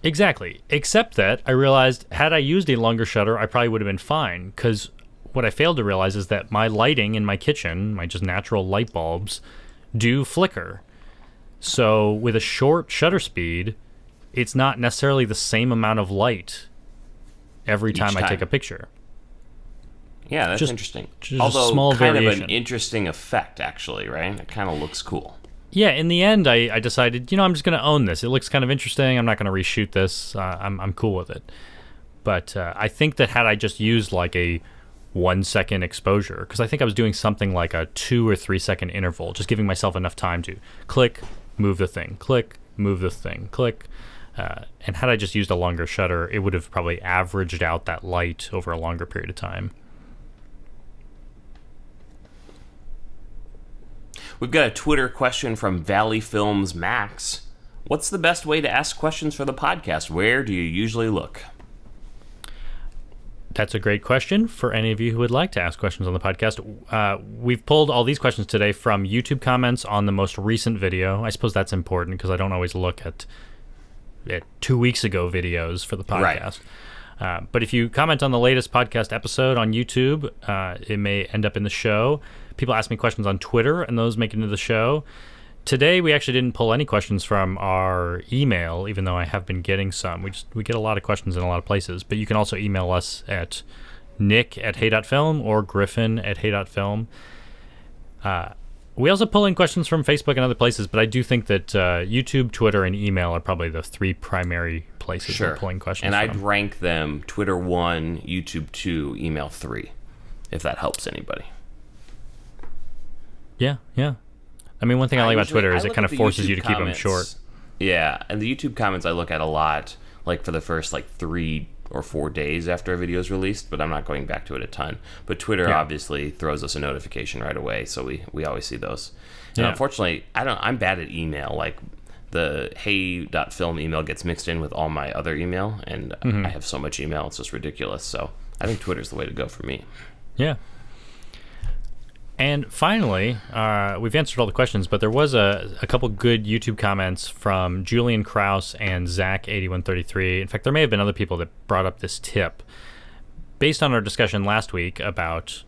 Exactly. Except that I realized had I used a longer shutter, I probably would have been fine, because what I failed to realize is that my lighting in my kitchen, my just natural light bulbs, do flicker. So with a short shutter speed, it's not necessarily the same amount of light every time I take a picture. Yeah, that's interesting. Just Although a small kind variation. of an interesting effect, actually, right? It kind of looks cool. Yeah, in the end, I decided, I'm just going to own this. It looks kind of interesting. I'm not going to reshoot this. I'm cool with it. But I think that had I just used like a 1 second exposure, because I think I was doing something like a 2 or 3 second interval, just giving myself enough time to click, move the thing, click, move the thing, click. And had I just used a longer shutter, it would have probably averaged out that light over a longer period of time. We've got a Twitter question from Valley Films Max. What's the best way to ask questions for the podcast? Where do you usually look? That's a great question for any of you who would like to ask questions on the podcast. We've pulled all these questions today from YouTube comments on the most recent video. I suppose that's important because I don't always look at 2 weeks ago videos for the podcast. Right. But if you comment on the latest podcast episode on YouTube, it may end up in the show. People ask me questions on Twitter, and those make it into the show. Today, we actually didn't pull any questions from our email, even though I have been getting some. We get a lot of questions in a lot of places, but you can also email us at nick@hey.film or griffin@hey.film. We also pull in questions from Facebook and other places, but I do think that YouTube, Twitter, and email are probably the three primary places we're pulling questions and from. I'd rank them Twitter 1, YouTube 2, email 3, if that helps anybody. Yeah. I mean, one thing I like about Twitter is it kind of forces you to keep them short. Yeah, and the YouTube comments I look at a lot, like for the first 3 or 4 days after a video is released, but I'm not going back to it a ton. But Twitter obviously throws us a notification right away, so we always see those. And unfortunately, I'm bad at email. Like the Hey.film email gets mixed in with all my other email, and I have so much email, it's just ridiculous. So I think Twitter's the way to go for me. Yeah. And finally, we've answered all the questions, but there was a couple good YouTube comments from Julian Krause and Zach8133. In fact, there may have been other people that brought up this tip. Based on our discussion last week about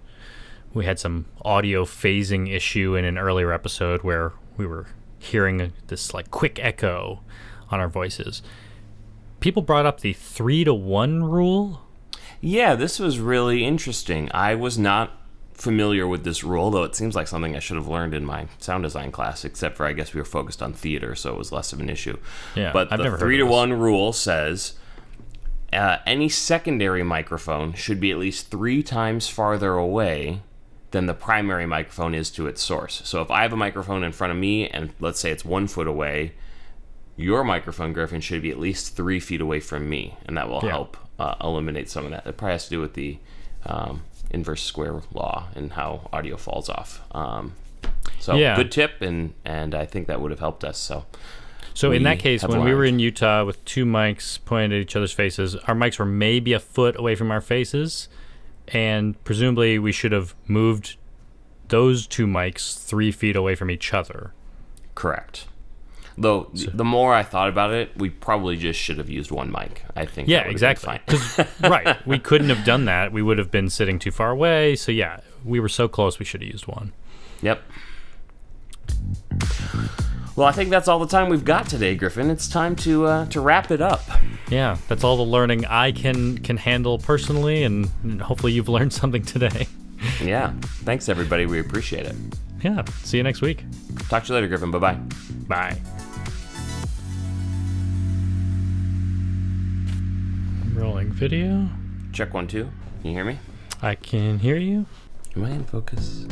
we had some audio phasing issue in an earlier episode where we were hearing this quick echo on our voices. People brought up the 3-to-1 rule. Yeah, this was really interesting. I was not familiar with this rule, though it seems like something I should have learned in my sound design class, except for I guess we were focused on theater, so it was less of an issue. Yeah, but I've the never 3-to-1 rule says any secondary microphone should be at least 3 times farther away than the primary microphone is to its source. So if I have a microphone in front of me, and let's say it's 1 foot away, your microphone, Griffin, should be at least 3 feet away from me, and that will help eliminate some of that. It probably has to do with the inverse square law and how audio falls off. Good tip, and I think that would have helped us. So in that case, when we were in Utah with 2 mics pointed at each other's faces, our mics were maybe a foot away from our faces, and presumably we should have moved those 2 mics 3 feet away from each other. Correct. Though the more I thought about it, we probably just should have used 1 mic. I think. Yeah, exactly. Right, we couldn't have done that. We would have been sitting too far away. So yeah, we were so close. We should have used 1. Yep. Well, I think that's all the time we've got today, Griffin. It's time to wrap it up. Yeah, that's all the learning I can handle personally, and hopefully you've learned something today. Yeah. Thanks, everybody. We appreciate it. Yeah. See you next week. Talk to you later, Griffin. Bye-bye. Bye. Rolling video. Check 1, 2. Can you hear me? I can hear you. Am I in focus?